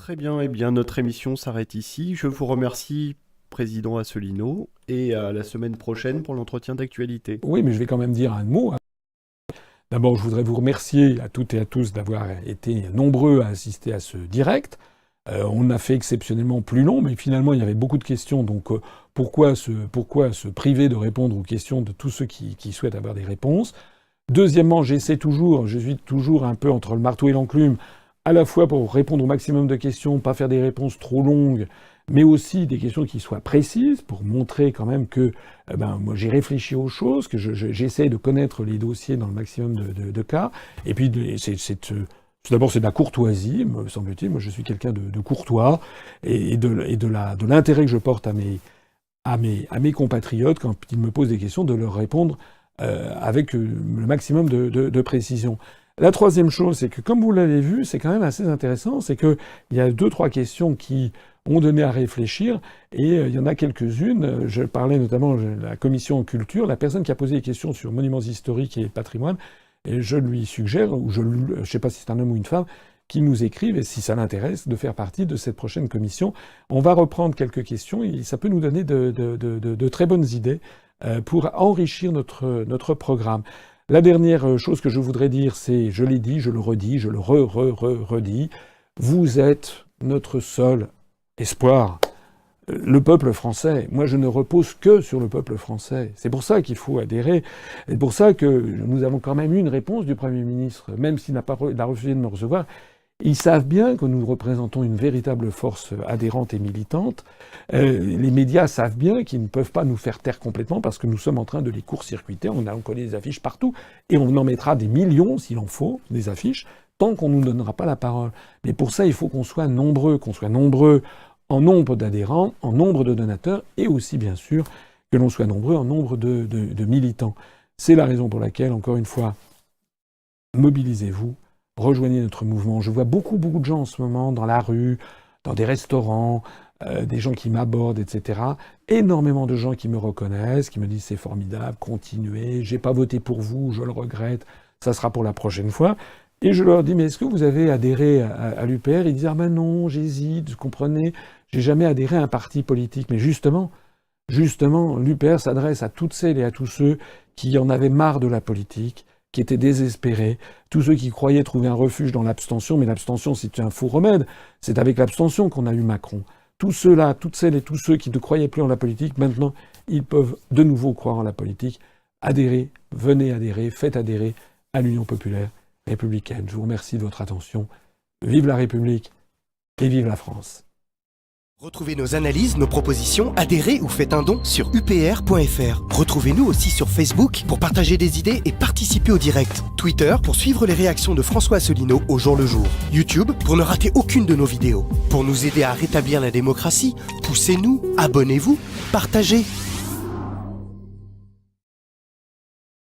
Très bien, eh bien notre émission s'arrête ici. Je vous remercie, Président Asselineau, et à la semaine prochaine pour l'entretien d'actualité. Oui, mais je vais quand même dire un mot. D'abord, je voudrais vous remercier à toutes et à tous d'avoir été nombreux à assister à ce direct. On a fait exceptionnellement plus long, mais finalement, il y avait beaucoup de questions. Donc, pourquoi se priver de répondre aux questions de tous ceux qui souhaitent avoir des réponses? Deuxièmement, je suis toujours un peu entre le marteau et l'enclume, à la fois pour répondre au maximum de questions, pas faire des réponses trop longues, mais aussi des questions qui soient précises, pour montrer quand même que moi j'ai réfléchi aux choses, que j'essaie de connaître les dossiers dans le maximum de cas. Et puis d'abord c'est de la courtoisie, me semble-t-il. Moi je suis quelqu'un de courtois et de l'intérêt que je porte à mes compatriotes quand ils me posent des questions, de leur répondre avec le maximum de précision. La troisième chose, c'est que, comme vous l'avez vu, c'est quand même assez intéressant, c'est qu'il y a 2-3 questions qui ont donné à réfléchir, et il y en a quelques-unes. Je parlais notamment de la commission culture, la personne qui a posé des questions sur monuments historiques et patrimoine, et je lui suggère, ou je sais pas si c'est un homme ou une femme, qui nous écrivent, et si ça l'intéresse, de faire partie de cette prochaine commission. On va reprendre quelques questions, et ça peut nous donner de très bonnes idées pour enrichir notre programme. La dernière chose que je voudrais dire, c'est, je l'ai dit, je le redis, je le redis, vous êtes notre seul espoir. Le peuple français, moi je ne repose que sur le peuple français. C'est pour ça qu'il faut adhérer. C'est pour ça que nous avons quand même eu une réponse du Premier ministre, même s'il a refusé de me recevoir. Ils savent bien que nous représentons une véritable force adhérente et militante. Les médias savent bien qu'ils ne peuvent pas nous faire taire complètement parce que nous sommes en train de les court-circuiter. On connaît des affiches partout et on en mettra des millions, s'il en faut, des affiches, tant qu'on ne nous donnera pas la parole. Mais pour ça, il faut qu'on soit nombreux en nombre d'adhérents, en nombre de donateurs et aussi, bien sûr, que l'on soit nombreux en nombre de militants. C'est la raison pour laquelle, encore une fois, mobilisez-vous. Rejoignez notre mouvement. Je vois beaucoup de gens en ce moment dans la rue, dans des restaurants, des gens qui m'abordent, etc. Énormément de gens qui me reconnaissent, qui me disent c'est formidable, continuez, j'ai pas voté pour vous, je le regrette, ça sera pour la prochaine fois. Et je leur dis mais est-ce que vous avez adhéré à l'UPR? Ils disent ah ben non, j'hésite, vous comprenez, j'ai jamais adhéré à un parti politique. Mais justement, l'UPR s'adresse à toutes celles et à tous ceux qui en avaient marre de la politique, qui étaient désespérés, tous ceux qui croyaient trouver un refuge dans l'abstention, mais l'abstention c'est un faux remède, c'est avec l'abstention qu'on a eu Macron. Tous ceux-là, toutes celles et tous ceux qui ne croyaient plus en la politique, maintenant ils peuvent de nouveau croire en la politique. Adhérez, venez adhérer, faites adhérer à l'Union populaire républicaine. Je vous remercie de votre attention. Vive la République et vive la France. Retrouvez nos analyses, nos propositions, adhérez ou faites un don sur upr.fr. Retrouvez-nous aussi sur Facebook pour partager des idées et participer au direct. Twitter pour suivre les réactions de François Asselineau au jour le jour. YouTube pour ne rater aucune de nos vidéos. Pour nous aider à rétablir la démocratie, poussez-nous, abonnez-vous, partagez.